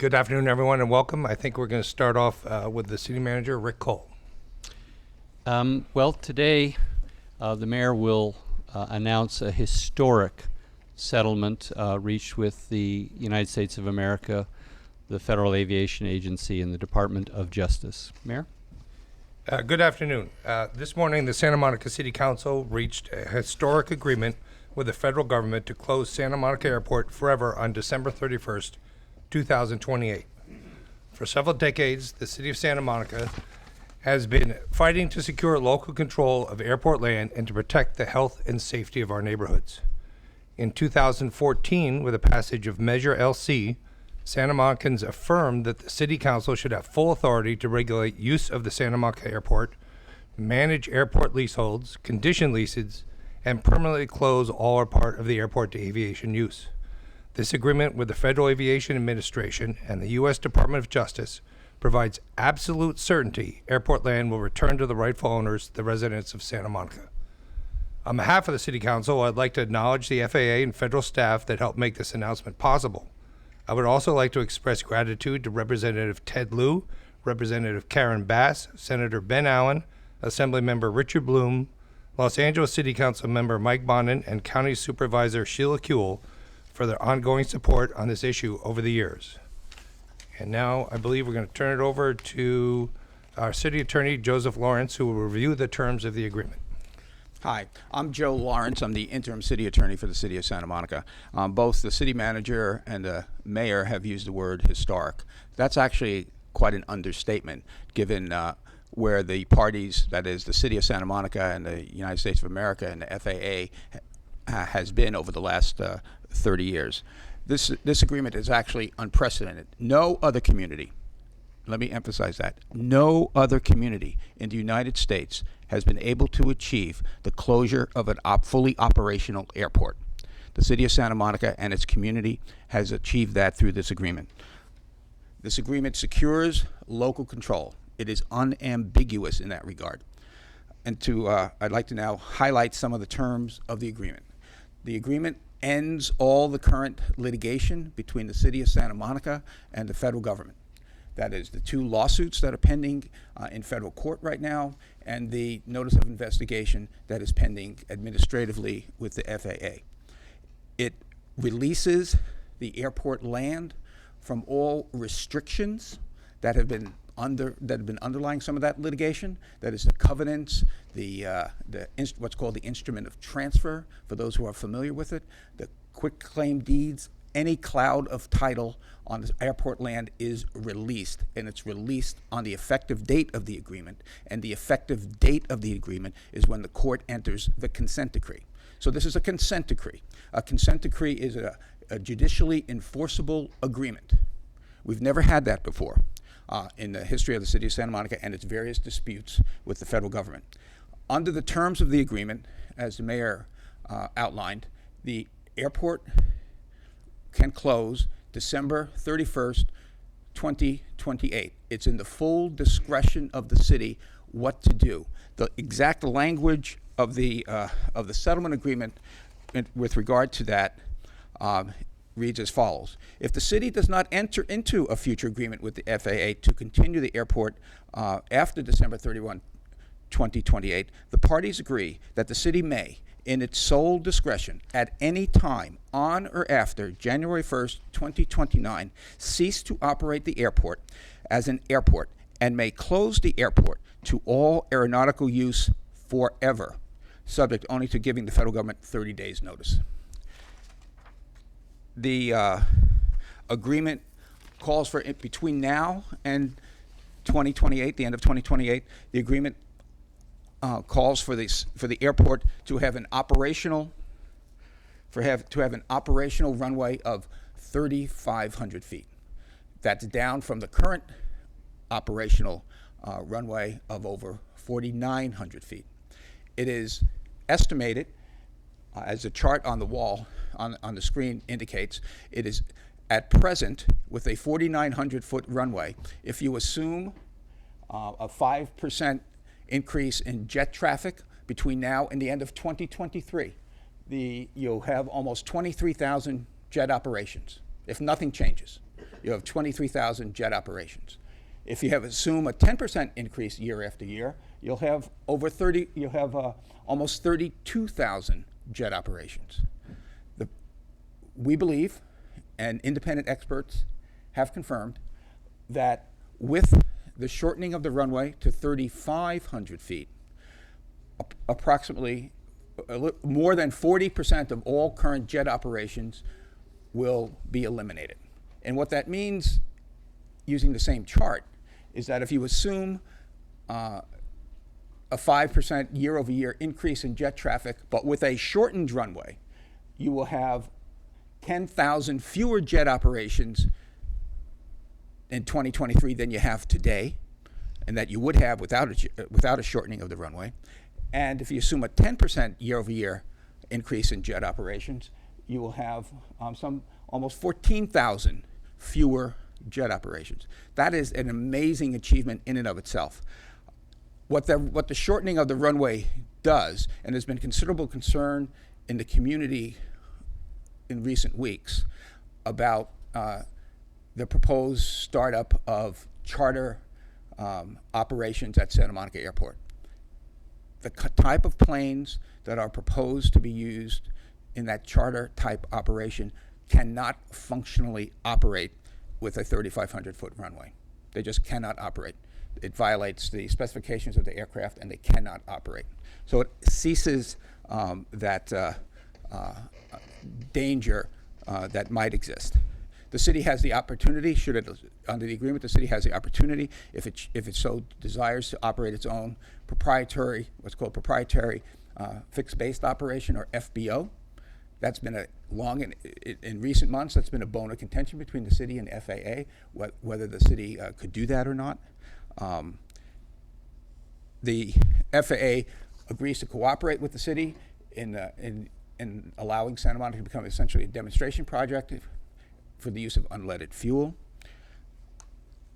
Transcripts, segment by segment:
Good afternoon, everyone, and welcome. I think we're going to start off with the city manager, Rick Cole. Well, today the mayor will announce a historic settlement reached with the United States of America, the Federal Aviation Agency, and the Department of Justice. Mayor? Good afternoon. This morning, the Santa Monica City Council reached a historic agreement with the federal government to close Santa Monica Airport forever on December 31st, 2028. For several decades, the city of Santa Monica has been fighting to secure local control of airport land and to protect the health and safety of our neighborhoods. In 2014, with the passage of Measure LC, Santa Monicans affirmed that the City Council should have full authority to regulate use of the Santa Monica Airport, manage airport leaseholds, condition leases, and permanently close all or part of the airport to aviation use. This agreement with the Federal Aviation Administration and the U.S. Department of Justice provides absolute certainty airport land will return to the rightful owners, the residents of Santa Monica. On behalf of the City Council, I'd like to acknowledge the FAA and federal staff that helped make this announcement possible. I would also like to express gratitude to Representative Ted Lieu, Representative Karen Bass, Senator Ben Allen, Assemblymember Richard Bloom, Los Angeles City Council member Mike Bonin, and County Supervisor Sheila Kuehl for their ongoing support on this issue over the years. And now I believe we're going to turn it over to our City Attorney, Joseph Lawrence, who will review the terms of the agreement. Hi, I'm Joe Lawrence. I'm the interim city attorney for the city of Santa Monica. Both the city manager and the mayor have used the word historic. That's actually quite an understatement, given where the parties, that is the city of Santa Monica and the United States of America and the FAA has been over the last 30 years. This agreement is actually unprecedented. No other community, let me emphasize that, no other community in the United States has been able to achieve the closure of an fully operational airport. The city of Santa Monica and its community has achieved that through this agreement. This agreement secures local control. It is unambiguous in that regard. And I'd like to now highlight some of the terms of the agreement. The agreement ends all the current litigation between the city of Santa Monica and the federal government. That is the two lawsuits that are pending in federal court right now and the notice of investigation that is pending administratively with the FAA. It releases the airport land from all restrictions that have been underlying some of that litigation. That is the covenants, what's called the instrument of transfer, for those who are familiar with it, the quitclaim deeds. Any cloud of title on this airport land is released, and it's released on the effective date of the agreement, and the effective date of the agreement is when the court enters the consent decree. So this is a consent decree. A consent decree is a judicially enforceable agreement. We've never had that before in the history of the city of Santa Monica and its various disputes with the federal government. Under the terms of the agreement, as the mayor outlined, the airport can close December 31st, 2028. It's in the full discretion of the city what to do. The exact language of the settlement agreement with regard to that reads as follows. If the city does not enter into a future agreement with the FAA to continue the airport after December 31, 2028, the parties agree that the city may, in its sole discretion, at any time on or after January 1st, 2029, cease to operate the airport as an airport and may close the airport to all aeronautical use forever, subject only to giving the federal government 30 days notice. The agreement calls for it between now and 2028, the end of 2028. The agreement calls for the airport to have an operational runway of 3,500 feet. That's down from the current operational runway of over 4,900 feet. It is estimated, as the chart on the wall on the screen indicates, it is at present with a 4,900 foot runway. If you assume a 5% increase in jet traffic between now and the end of 2023, you'll have almost 23,000 jet operations if nothing changes. you have 23,000 jet operations. If you assume a 10% increase year after year, you'll have almost 32,000 jet operations. We believe, and independent experts have confirmed, that with the shortening of the runway to 3,500 feet, approximately more than 40% of all current jet operations will be eliminated. And what that means, using the same chart, is that if you assume a 5% year-over-year increase in jet traffic, but with a shortened runway, you will have 10,000 fewer jet operations in 2023 than you have today, and that you would have without a shortening of the runway. And if you assume a 10% year-over-year increase in jet operations, you will have almost 14,000 fewer jet operations. That is an amazing achievement in and of itself. What the shortening of the runway does, and there's been considerable concern in the community in recent weeks about the proposed startup of charter operations at Santa Monica Airport. The type of planes that are proposed to be used in that charter type operation cannot functionally operate with a 3,500-foot runway. They just cannot operate. It violates the specifications of the aircraft, and they cannot operate. So it ceases that danger that might exist. The city has the opportunity, under the agreement, the city has the opportunity, if it so desires, to operate its own proprietary, what's called proprietary fixed-based operation, or FBO. That's been in recent months, that's been a bone of contention between the city and FAA, whether the city could do that or not. The FAA agrees to cooperate with the city in allowing Santa Monica to become essentially a demonstration project for the use of unleaded fuel.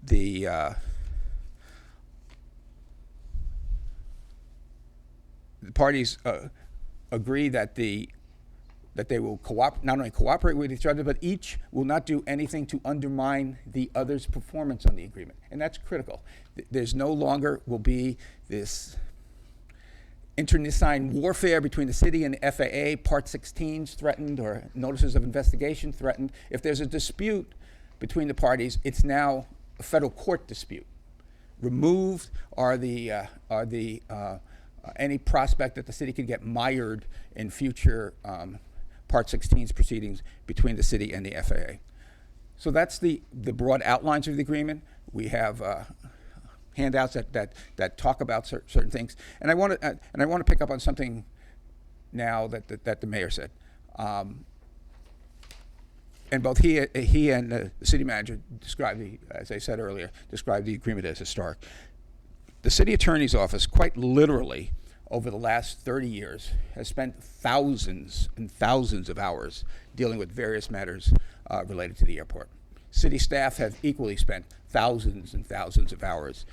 The parties agree that they will not only cooperate with each other, but each will not do anything to undermine the other's performance on the agreement. And that's critical. There's no longer will be this internecine warfare between the city and the FAA, Part 16s threatened or notices of investigation threatened. If there's a dispute between the parties, it's now a federal court dispute. Removed are any prospect that the city could get mired in future Part 16's proceedings between the city and the FAA. So that's the broad outlines of the agreement. We have handouts that talk about certain things, and I want to pick up on something now that the mayor said, and both he and the city manager as I said earlier, described the agreement as historic. The city attorney's office, quite literally, over the last 30 years, has spent thousands and thousands of hours dealing with various matters related to the airport. City staff have equally spent thousands and thousands of hours.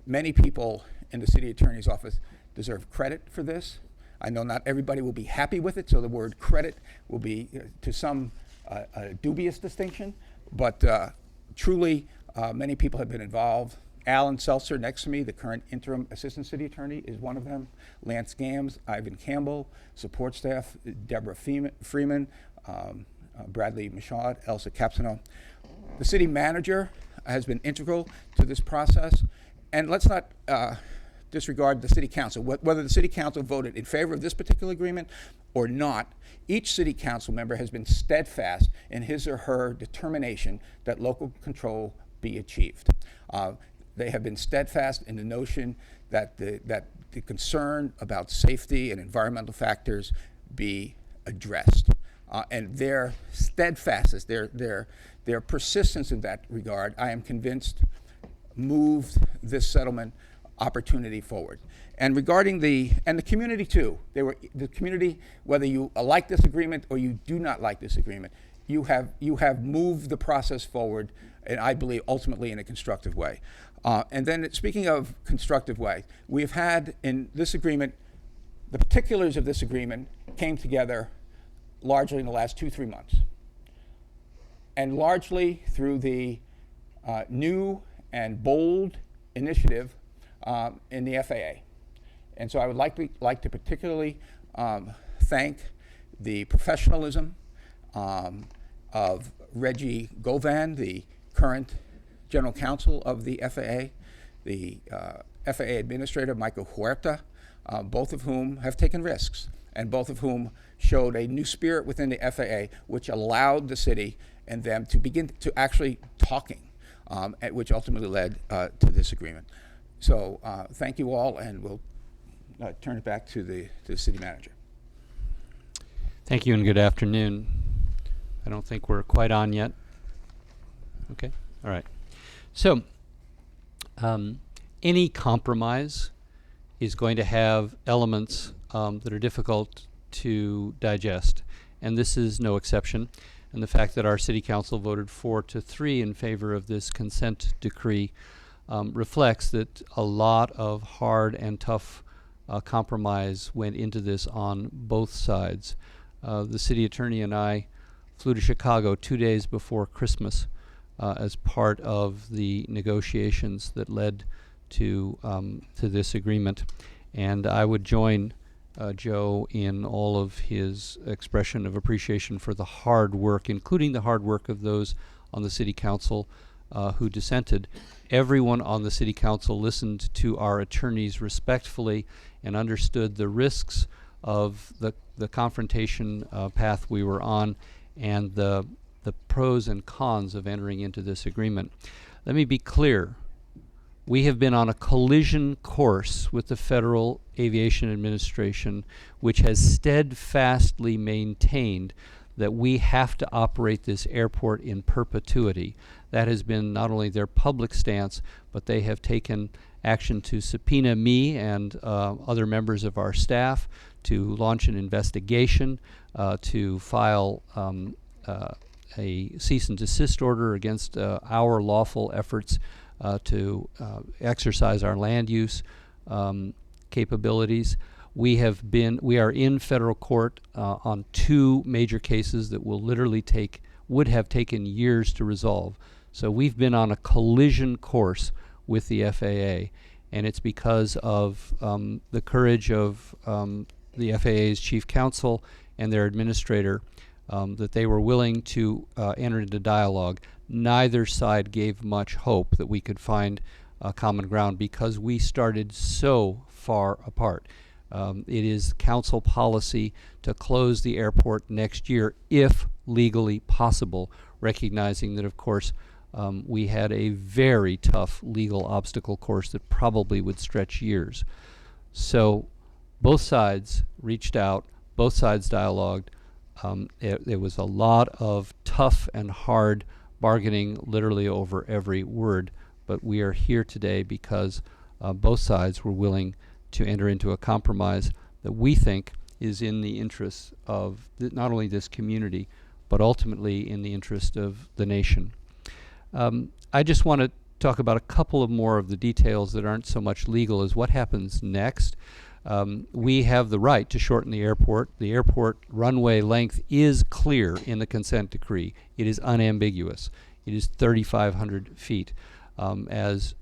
Many people in the city attorney's office deserve credit for this. I know not everybody will be happy with it, so the word credit will be, to some, a dubious distinction, but truly, many people have been involved. Alan Seltzer, next to me, the current interim assistant city attorney, is one of them. Lance Gams, Ivan Campbell, support staff, Deborah Freeman, Bradley Michaud, Elsa Capsino. The city manager has been integral to this process. And let's not disregard the city council. Whether the city council voted in favor of this particular agreement or not, each city council member has been steadfast in his or her determination that local control be achieved. They have been steadfast in the notion that the concern about safety and environmental factors be addressed. And their steadfastness, their persistence in that regard, I am convinced, moved this settlement opportunity forward. And regarding the community too, the community, whether you like this agreement or you do not like this agreement, you have moved the process forward, and I believe ultimately in a constructive way. And then, speaking of constructive way, we've had in this agreement, the particulars of this agreement came together largely in the last 2-3 months. and largely through the new and bold initiative in the FAA. And so I would like to particularly thank the professionalism of Reggie Govan, the current general counsel of the FAA, the FAA administrator, Michael Huerta, both of whom have taken risks, and both of whom showed a new spirit within the FAA, which allowed the city and them to begin to actually talking, which ultimately led to this agreement. So thank you all, and we'll turn it back to the city manager. Thank you and good afternoon. I don't think we're quite on yet. Okay, all right. So, any compromise is going to have elements that are difficult to digest, and this is no exception. And the fact that our city council voted 4-3 in favor of this consent decree reflects that a lot of hard and tough compromise went into this on both sides. The city attorney and I flew to Chicago 2 days before Christmas as part of the negotiations that led to this agreement, and I would join Joe in all of his expression of appreciation for the hard work, including the hard work of those on the city council who dissented. Everyone on the city council listened to our attorneys respectfully and understood the risks of the confrontation path we were on and the pros and cons of entering into this agreement. Let me be clear. We have been on a collision course with the Federal Aviation Administration, which has steadfastly maintained that we have to operate this airport in perpetuity. That has been not only their public stance, but they have taken action to subpoena me and other members of our staff, to launch an investigation, to file a cease and desist order against our lawful efforts to exercise our land use capabilities. We are in federal court on 2 major cases that would have taken years to resolve. So we've been on a collision course with the FAA, and it's because of the courage of the FAA's chief counsel and their administrator that they were willing to enter into dialogue. Neither side gave much hope that we could find common ground because we started so far apart. It is council policy to close the airport next year if legally possible, recognizing that, of course, we had a very tough legal obstacle course that probably would stretch years. So both sides reached out, both sides dialogued. There was a lot of tough and hard bargaining literally over every word, but we are here today because both sides were willing to enter into a compromise that we think is in the interest of not only this community, but ultimately in the interest of the nation. I just want to talk about a couple of more of the details that aren't so much legal as what happens next. We have the right to shorten the airport. The airport runway length is clear in the consent decree. It is unambiguous. It is 3,500 feet. As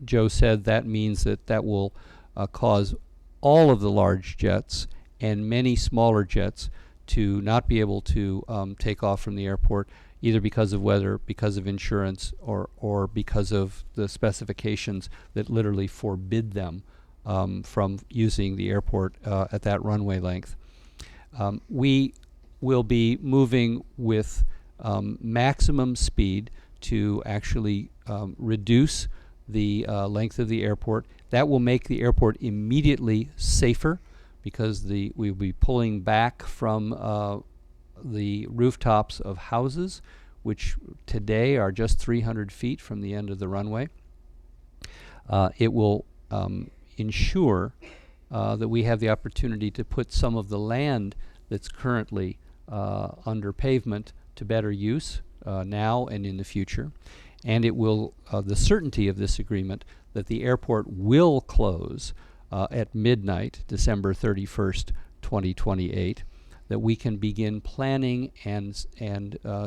Joe said, that means that will cause all of the large jets and many smaller jets to not be able to take off from the airport, either because of weather, because of insurance, or because of the specifications that literally forbid them from using the airport at that runway length. We will be moving with maximum speed to actually reduce the length of the airport. That will make the airport immediately safer because we'll be pulling back from the rooftops of houses, which today are just 300 feet from the end of the runway. It will ensure that we have the opportunity to put some of the land that's currently under pavement to better use now and in the future. And it will, the certainty of this agreement that the airport will close at midnight, December 31st, 2028. that we can begin planning and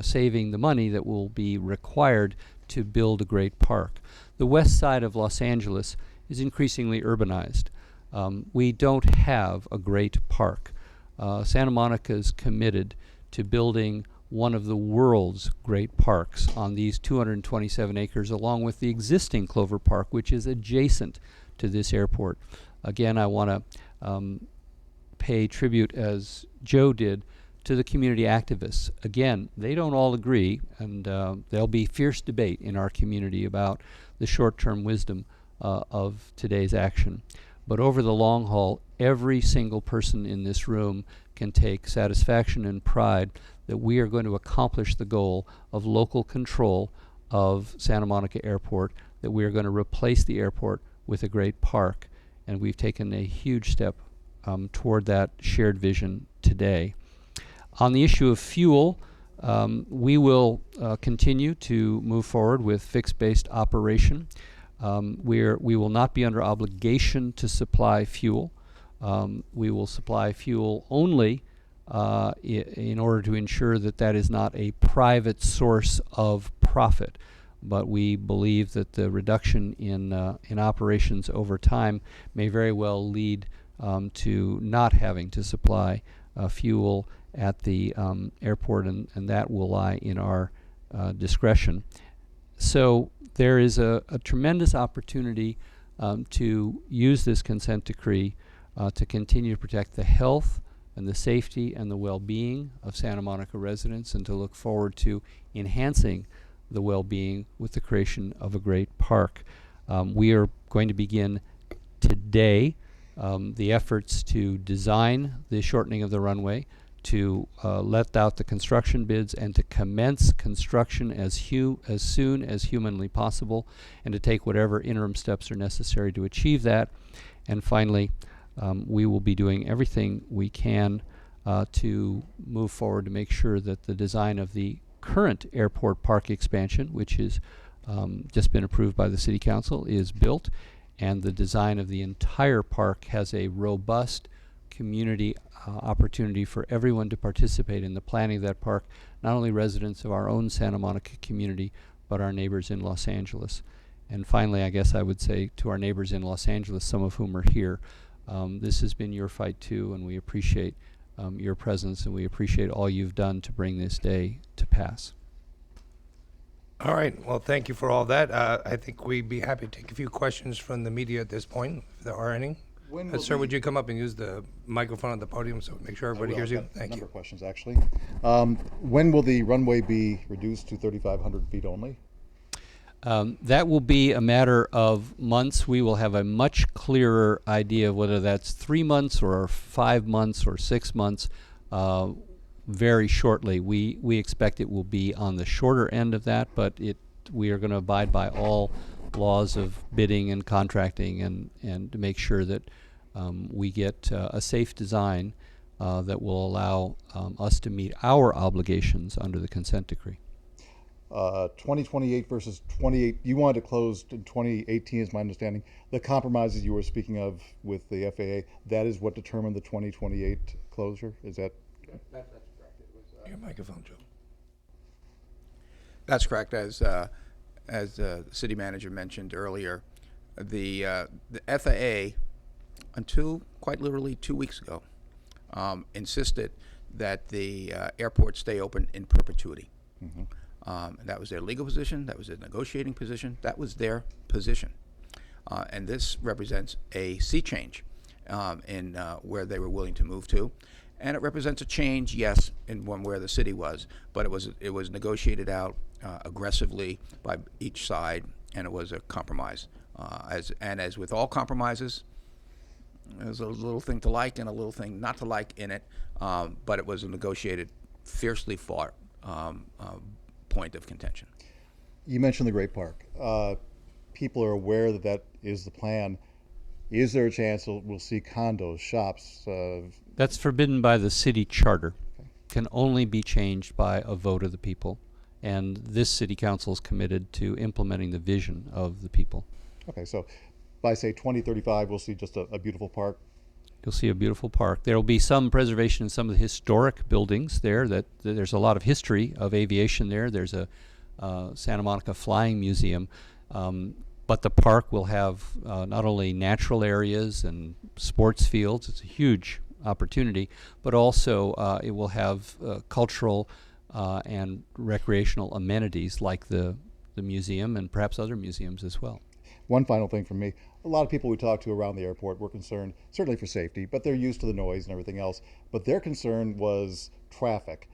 saving the money that will be required to build a great park. The west side of Los Angeles is increasingly urbanized. We don't have a great park. Santa Monica is committed to building one of the world's great parks on these 227 acres, along with the existing Clover Park, which is adjacent to this airport. Again, I want to pay tribute, as Joe did, to the community activists. Again, they don't all agree, and there'll be fierce debate in our community about the short-term wisdom of today's action. But over the long haul, every single person in this room can take satisfaction and pride that we are going to accomplish the goal of local control of Santa Monica Airport, that we are going to replace the airport with a great park, and we've taken a huge step toward that shared vision today. On the issue of fuel, we will continue to move forward with fixed-based operation. We will not be under obligation to supply fuel. We will supply fuel only in order to ensure that that is not a private source of profit. But we believe that the reduction in operations over time may very well lead to not having to supply fuel at the airport, and that will lie in our discretion. So there is a tremendous opportunity to use this consent decree to continue to protect the health and the safety and the well-being of Santa Monica residents, and to look forward to enhancing the well-being with the creation of a great park. We are going to begin today the efforts to design the shortening of the runway, to let out the construction bids, and to commence construction as soon as humanly possible, and to take whatever interim steps are necessary to achieve that. And finally, we will be doing everything we can to move forward to make sure that the design of the current airport park expansion, which is just been approved by the City Council, is built, and the design of the entire park has a robust community opportunity for everyone to participate in the planning of that park, not only residents of our own Santa Monica community, but our neighbors in Los Angeles. And finally, I guess I would say to our neighbors in Los Angeles, some of whom are here, this has been your fight too, and we appreciate your presence, and we appreciate all you've done to bring this day to pass. All right. Well, thank you for all that. I think we'd be happy to take a few questions from the media at this point, if there are any. Sir, would you come up and use the microphone at the podium so make sure everybody hears you? Thank Number you. of questions, actually. When will the runway be reduced to 3,500 feet only? That will be a matter of months. We will have a much clearer idea of whether that's 3 months or 5 months or 6 months very shortly. We expect it will be on the shorter end of that, but we are going to abide by all laws of bidding and contracting, and to make sure that we get a safe design that will allow us to meet our obligations under the consent decree. 2028 versus 28, you wanted to close in 2018 is my understanding. The compromises you were speaking of with the FAA, that is what determined the 2028 closure? Is that? That's correct. It was, Your microphone, Joe. That's correct. As the city manager mentioned earlier, the FAA, until quite literally 2 weeks ago, insisted that the airport stay open in perpetuity. Mm-hmm. That was their legal position. That was their negotiating position. That was their position. And this represents a sea change in where they were willing to move to. And it represents a change, yes, in one where the city was, but it was negotiated out aggressively by each side, and it was a compromise. As with all compromises, there's a little thing to like and a little thing not to like in it, but it was a negotiated, fiercely fought point of contention. You mentioned the Great Park. People are aware that that is the plan. Is there a chance we'll see condos, shops? That's forbidden by the city charter. Can only be changed by a vote of the people. And this city council is committed to implementing the vision of the people. Okay, so by say 2035, we'll see just a beautiful park. You'll see a beautiful park. There will be some preservation in some of the historic buildings there. That there's a lot of history of aviation there. There's a Santa Monica Flying Museum, but the park will have not only natural areas and sports fields. It's a huge opportunity, but also it will have cultural and recreational amenities like the museum and perhaps other museums as well. One final thing from me. A lot of people we talk to around the airport were concerned, certainly for safety, but they're used to the noise and everything else. But their concern was traffic.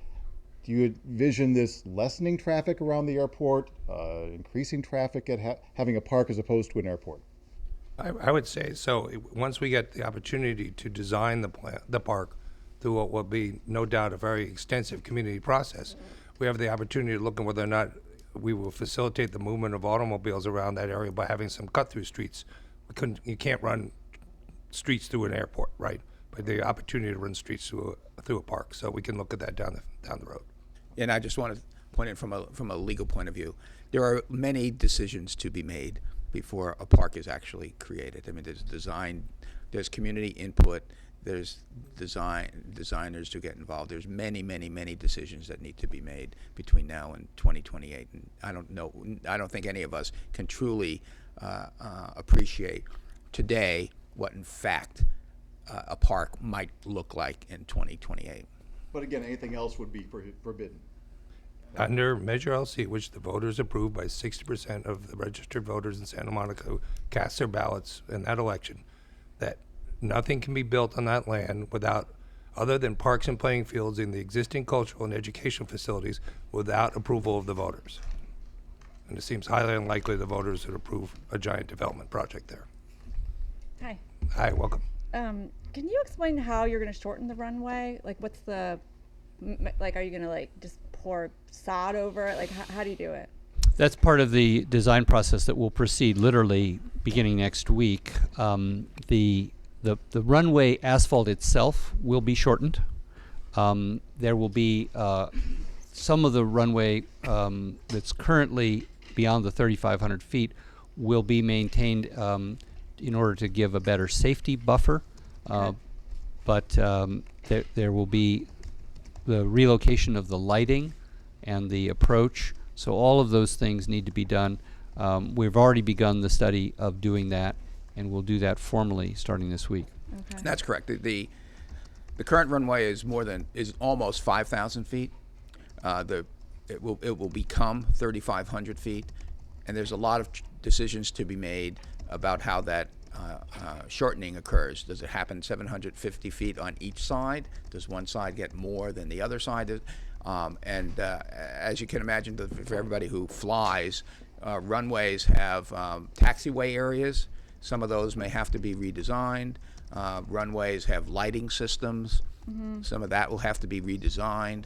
Do you envision this lessening traffic around the airport, increasing traffic at having a park as opposed to an airport? I would say so. Once we get the opportunity to design the park through what will be no doubt a very extensive community process, we have the opportunity to look at whether or not we will facilitate the movement of automobiles around that area by having some cut-through streets. You can't run streets through an airport, right? But the opportunity to run streets through a park, so we can look at that down the road. And I just want to point in from a legal point of view. There are many decisions to be made before a park is actually created. I mean, there's design, there's community input, there's designers to get involved. There's many decisions that need to be made between now and 2028. And I don't think any of us can truly appreciate today what in fact a park might look like in 2028. But again, anything else would be forbidden. Under Measure LC, which the voters approved by 60% of the registered voters in Santa Monica who cast their ballots in that election, that nothing can be built on that land without, other than parks and playing fields in the existing cultural and educational facilities, without approval of the voters. And it seems highly unlikely the voters would approve a giant development project there. Hi. Hi, welcome. Can you explain how you're going to shorten the runway? Like, what's the, like, are you going to, like, just pour sod over it? Like, how do you do it? That's part of the design process that will proceed literally beginning next week. The runway asphalt itself will be shortened. There will be some of the runway that's currently beyond the 3,500 feet will be maintained in order to give a better safety buffer. But there will be the relocation of the lighting and the approach. So all of those things need to be done. We've already begun the study of doing that, and we'll do that formally starting this week. Okay. That's correct. The current runway is almost 5,000 feet. It will become 3,500 feet, and there's a lot of decisions to be made about how that shortening occurs. Does it happen 750 feet on each side? Does one side get more than the other side? As you can imagine, for everybody who flies, runways have taxiway areas. Some of those may have to be redesigned. Runways have lighting systems. Some of that will have to be redesigned.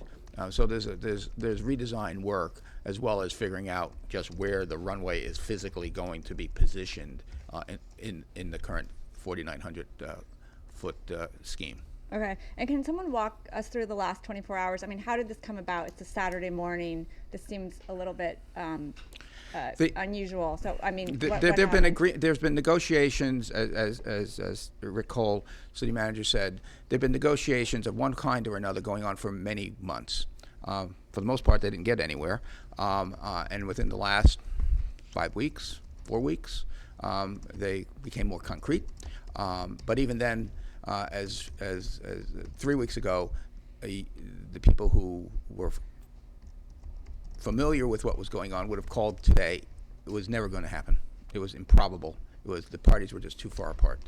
So there's redesign work, as well as figuring out just where the runway is physically going to be positioned in the current 4,900 foot scheme. Okay. And can someone walk us through the last 24 hours? I mean, how did this come about? It's a Saturday morning. This seems a little bit unusual. So, I mean, there's been negotiations, as Rick Cole, city manager, said. There've been negotiations of one kind or another going on for many months. For the most part, they didn't get anywhere. And within the last 4 weeks, they became more concrete. But even then, as 3 weeks ago, the people who were familiar with what was going on would have called today. It was never going to happen. It was improbable. The parties were just too far apart.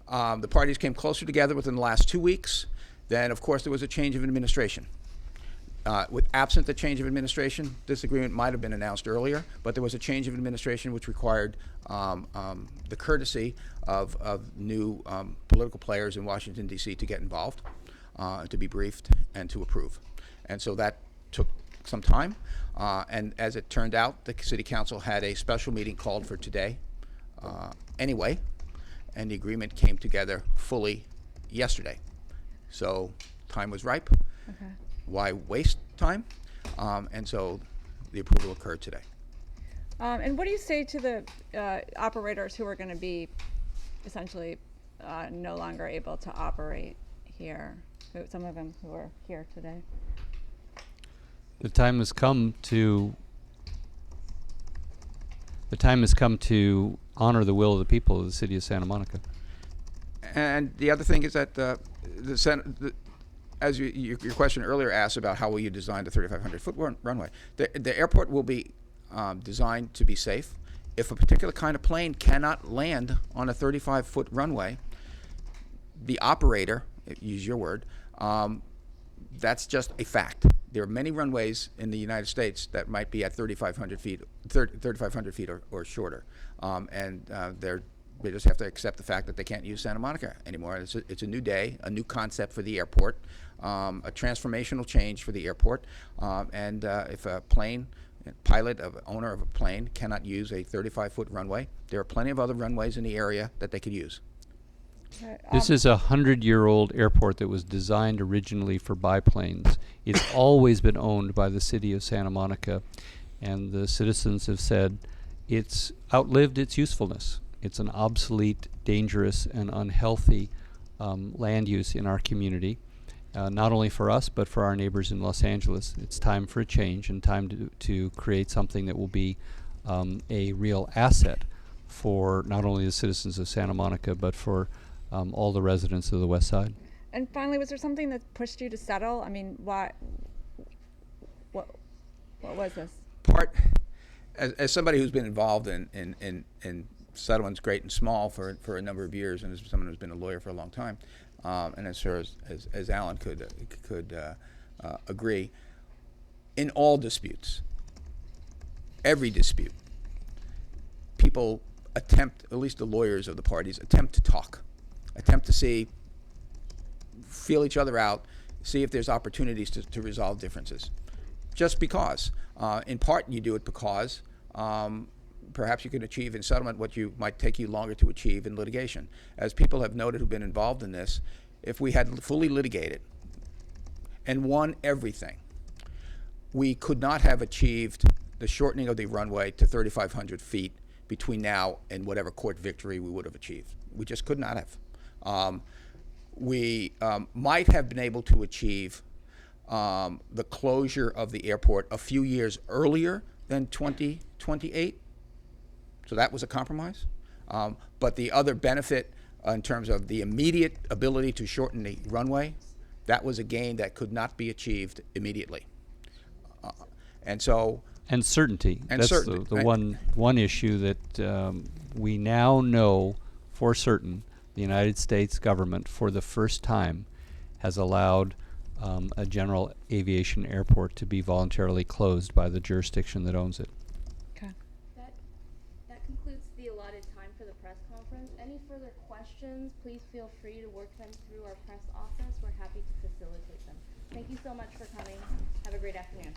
The parties came closer together within the last 2 weeks. Then, of course, there was a change of administration. Absent the change of administration, this agreement might have been announced earlier, but there was a change of administration which required the courtesy of new political players in Washington, D.C. to get involved, to be briefed, and to approve. And so that took some time. And as it turned out, the City Council had a special meeting called for today anyway, and the agreement came together fully yesterday. So time was ripe. Okay. Why waste time? And so the approval occurred today. And what do you say to the operators who are going to be essentially no longer able to operate here? Some of them who are here today. The time has come to honor the will of the people of the city of Santa Monica. And the other thing is that as your question earlier asked about how will you design the 3,500-foot runway, the airport will be designed to be safe. If a particular kind of plane cannot land on a 35-foot runway, the operator, use your word, that's just a fact. There are many runways in the United States that might be at 3,500 feet or shorter, and they just have to accept the fact that they can't use Santa Monica anymore. It's a new day, a new concept for the airport, a transformational change for the airport, and if a plane pilot, owner of a plane, cannot use a 35-foot runway, there are plenty of other runways in the area that they could use. Okay, This is a 100-year-old airport that was designed originally for biplanes. It's always been owned by the city of Santa Monica, and the citizens have said it's outlived its usefulness. It's an obsolete, dangerous, and unhealthy land use in our community, not only for us, but for our neighbors in Los Angeles. It's time for a change and time to create something that will be a real asset for not only the citizens of Santa Monica, but for all the residents of the West Side. and finally, was there something that pushed you to settle? I mean, why? What was this? As somebody who's been involved in settlements, great and small, for a number of years, and as someone who's been a lawyer for a long time, and as sure as Alan could agree, in all disputes, every dispute, people attempt, at least the lawyers of the parties, attempt to talk, attempt to feel each other out, see if there's opportunities to resolve differences. Just because. In part, you do it because perhaps you can achieve in settlement what might take you longer to achieve in litigation. As people have noted who've been involved in this, if we had fully litigated and won everything, we could not have achieved the shortening of the runway to 3,500 feet between now and whatever court victory we would have achieved. We just could not have. We might have been able to achieve the closure of the airport a few years earlier than 2028. So that was a compromise. But the other benefit in terms of the immediate ability to shorten the runway, that was a gain that could not be achieved immediately. And certainty. That's certainty. the one issue that we now know for certain. The United States government, for the first time, has allowed a general aviation airport to be voluntarily closed by the jurisdiction that owns it. Okay. That concludes the allotted time for the press conference. Any further questions, please feel free to work them through our press office. We're happy to facilitate them. Thank you so much for coming. Have a great afternoon.